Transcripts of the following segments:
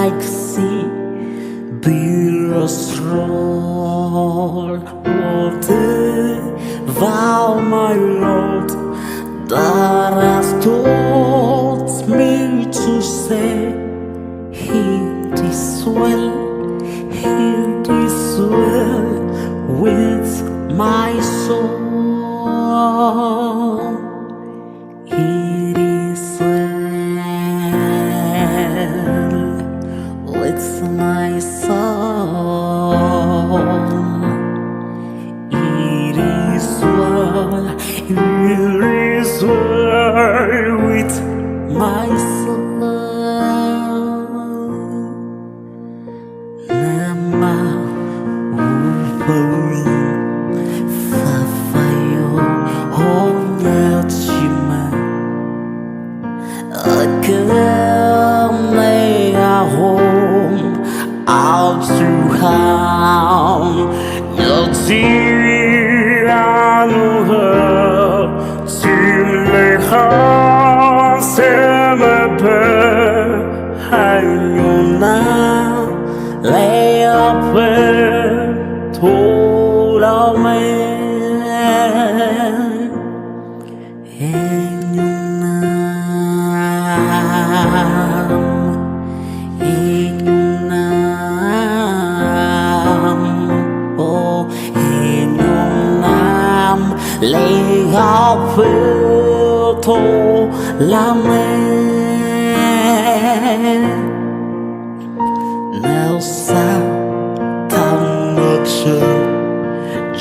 like sea, be strong. Thou, my Lord, that hast taught me to say, It is well with my soul. It is well with my soul. It is well with my soul. Nama upawi fafayo onyachima akamay home out to harm your dear lay up told our man lay up told our man. Now Satan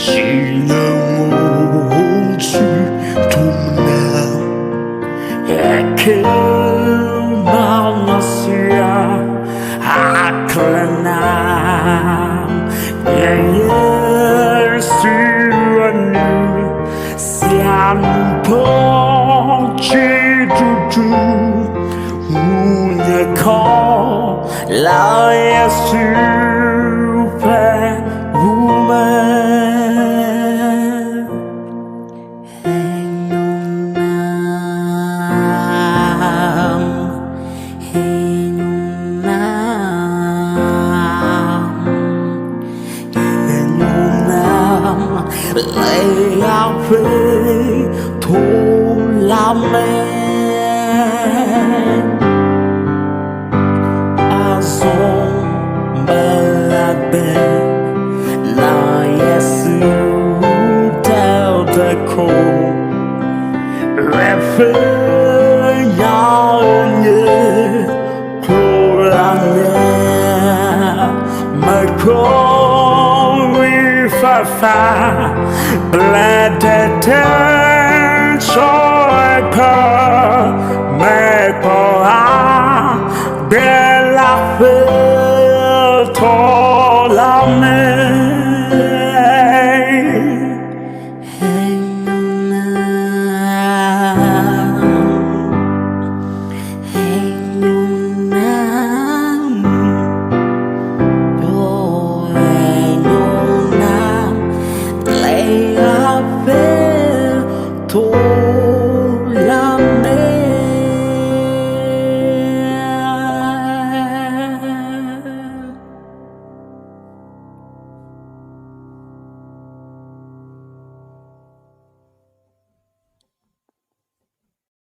chỉ ngôn chữ thùng nào kêu bao nasia aklanam Yesu anu siam po chi tu unya ko la Yesu pe woman lay out to la man azon belabe na Yesu del de ko refe yaonye korane makori fafa bladete choipa mekoa bela tola me lay up to